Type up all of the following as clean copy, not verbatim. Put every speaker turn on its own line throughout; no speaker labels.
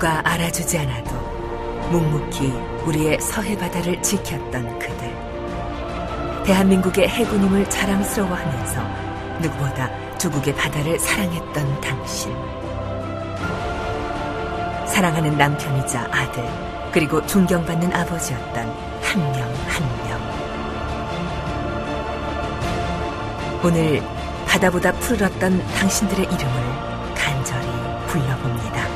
누가 알아주지 않아도 묵묵히 우리의 서해 바다를 지켰던 그들. 대한민국의 해군임을 자랑스러워하면서 누구보다 조국의 바다를 사랑했던 당신. 사랑하는 남편이자 아들, 그리고 존경받는 아버지였던 한 명 한 명. 오늘 바다보다 푸르렀던 당신들의 이름을 간절히 불러봅니다.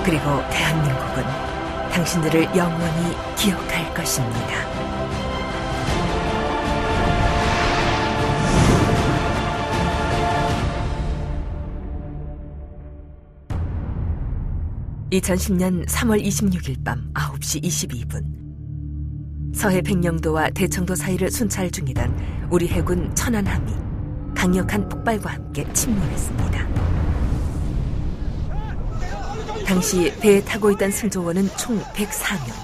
그리고 대한민국은 당신들을 영원히 기억할 것입니다. (2010년 3월 26일) 밤 9시 22분 서해 백령도와 대청도 사이를 순찰 중이던 우리 해군 천안함이 강력한 폭발과 함께 침몰했습니다. 당시 배에 타고 있던 승조원은 총 104명,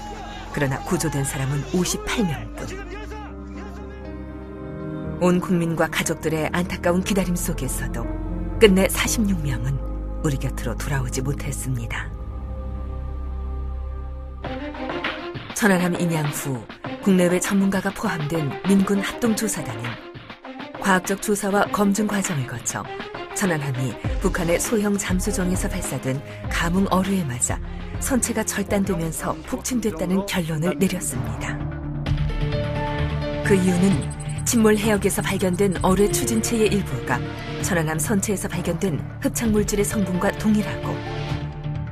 그러나 구조된 사람은 58명뿐. 온 국민과 가족들의 안타까운 기다림 속에서도 끝내 46명은 우리 곁으로 돌아오지 못했습니다. 천안함 인양 후 국내외 전문가가 포함된 민군 합동조사단은 과학적 조사와 검증 과정을 거쳐 천안함이 북한의 소형 잠수정에서 발사된 감흥 어뢰에 맞아 선체가 절단되면서 폭침됐다는 결론을 내렸습니다. 그 이유는 침몰 해역에서 발견된 어뢰 추진체의 일부가 천안함 선체에서 발견된 흡착물질의 성분과 동일하고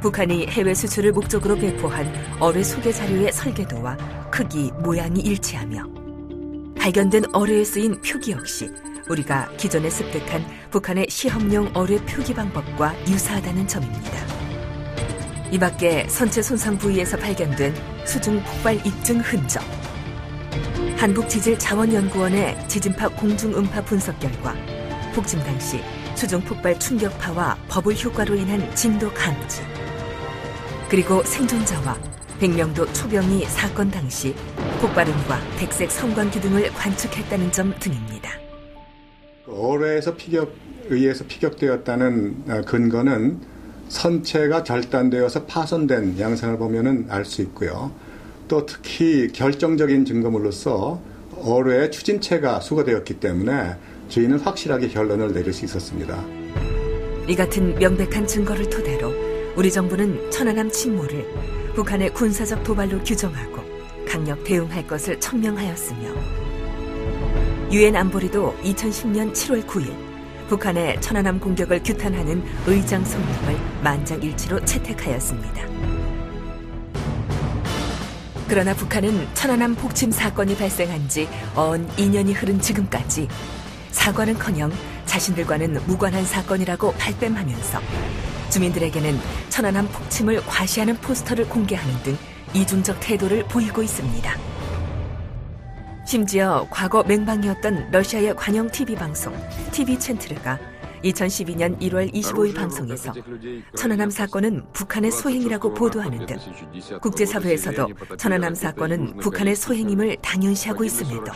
북한이 해외 수출을 목적으로 배포한 어뢰 소개 자료의 설계도와 크기, 모양이 일치하며 발견된 어뢰에 쓰인 표기 역시 우리가 기존에 습득한 북한의 시험용 어뢰 표기 방법과 유사하다는 점입니다. 이 밖에 선체 손상 부위에서 발견된 수중 폭발 입증 흔적, 한국지질자원연구원의 지진파 공중음파 분석 결과 폭침 당시 수중 폭발 충격파와 버블 효과로 인한 진도 감지, 그리고 생존자와 백령도 초병이 사건 당시 폭발음과 백색 성광기 등을 관측했다는 점 등입니다.
어뢰에서 의해서 피격되었다는 근거는 선체가 절단되어서 파손된 양상을 보면 알 수 있고요. 또 특히 결정적인 증거물로서 어뢰의 추진체가 수거되었기 때문에 저희는 확실하게 결론을 내릴 수 있었습니다.
이 같은 명백한 증거를 토대로 우리 정부는 천안함 침몰을 북한의 군사적 도발로 규정하고 강력 대응할 것을 천명하였으며 유엔 안보리도 2010년 7월 9일 북한의 천안함 공격을 규탄하는 의장 성명을 만장일치로 채택하였습니다. 그러나 북한은 천안함 폭침 사건이 발생한 지 언 2년이 흐른 지금까지 사과는커녕 자신들과는 무관한 사건이라고 발뺌하면서 주민들에게는 천안함 폭침을 과시하는 포스터를 공개하는 등 이중적 태도를 보이고 있습니다. 심지어 과거 맹방이었던 러시아의 관영 TV방송 TV챈트르가 2012년 1월 25일 방송에서 천안함 사건은 북한의 소행이라고 보도하는 등 국제사회에서도 천안함 사건은 북한의 소행임을 당연시하고 있음에도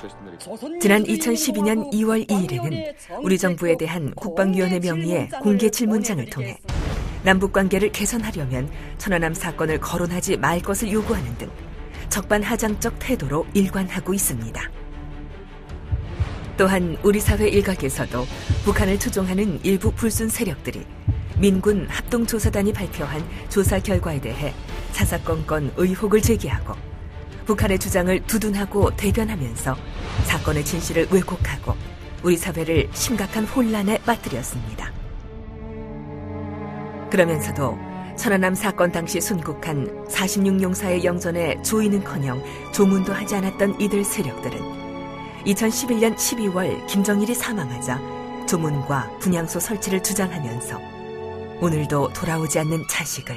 지난 2012년 2월 2일에는 우리 정부에 대한 국방위원회 명의의 공개 질문장을 통해 남북관계를 개선하려면 천안함 사건을 거론하지 말 것을 요구하는 등 적반하장적 태도로 일관하고 있습니다. 또한 우리 사회 일각에서도 북한을 추종하는 일부 불순 세력들이 민군 합동조사단이 발표한 조사 결과에 대해 사사건건 의혹을 제기하고 북한의 주장을 두둔하고 대변하면서 사건의 진실을 왜곡하고 우리 사회를 심각한 혼란에 빠뜨렸습니다. 그러면서도 천안함 사건 당시 순국한 46용사의 영전에 조의는커녕 조문도 하지 않았던 이들 세력들은 2011년 12월 김정일이 사망하자 조문과 분향소 설치를 주장하면서 오늘도 돌아오지 않는 자식을,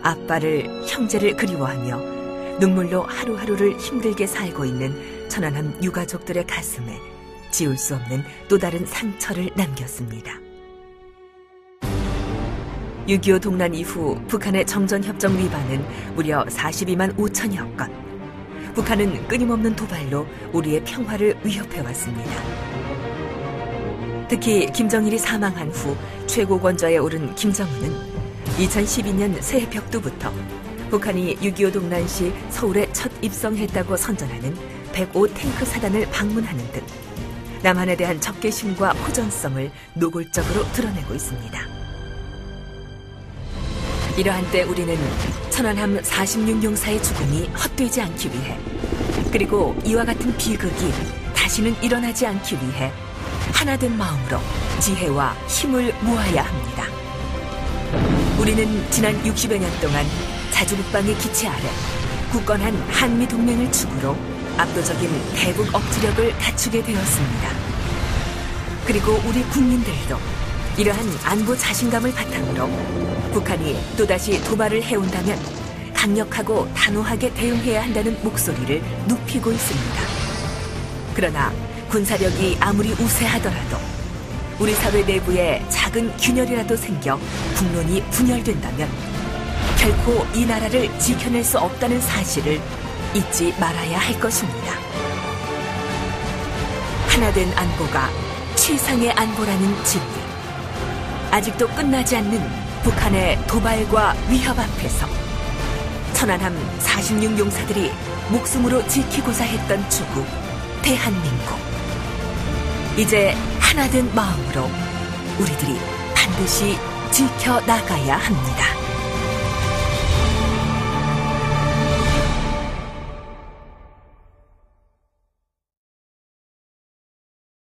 아빠를, 형제를 그리워하며 눈물로 하루하루를 힘들게 살고 있는 천안함 유가족들의 가슴에 지울 수 없는 또 다른 상처를 남겼습니다. 6.25 동란 이후 북한의 정전협정 위반은 무려 42만 5천여 건. 북한은 끊임없는 도발로 우리의 평화를 위협해왔습니다. 특히 김정일이 사망한 후 최고 권좌에 오른 김정은은 2012년 새해 벽두부터 북한이 6.25 동란 시 서울에 첫 입성했다고 선전하는 105 탱크 사단을 방문하는 등 남한에 대한 적개심과 호전성을 노골적으로 드러내고 있습니다. 이러한 때 우리는 천안함 46용사의 죽음이 헛되지 않기 위해, 그리고 이와 같은 비극이 다시는 일어나지 않기 위해 하나된 마음으로 지혜와 힘을 모아야 합니다. 우리는 지난 60여 년 동안 자주국방의 기치 아래 굳건한 한미동맹을 축으로 압도적인 대북 억지력을 갖추게 되었습니다. 그리고 우리 국민들도 이러한 안보 자신감을 바탕으로 북한이 또다시 도발을 해온다면 강력하고 단호하게 대응해야 한다는 목소리를 높이고 있습니다. 그러나 군사력이 아무리 우세하더라도 우리 사회 내부에 작은 균열이라도 생겨 국론이 분열된다면 결코 이 나라를 지켜낼 수 없다는 사실을 잊지 말아야 할 것입니다. 하나된 안보가 최상의 안보라는 진리. 아직도 끝나지 않는 북한의 도발과 위협 앞에서 천안함 46용사들이 목숨으로 지키고자 했던 주국 대한민국. 이제 하나된 마음으로 우리들이 반드시 지켜나가야 합니다.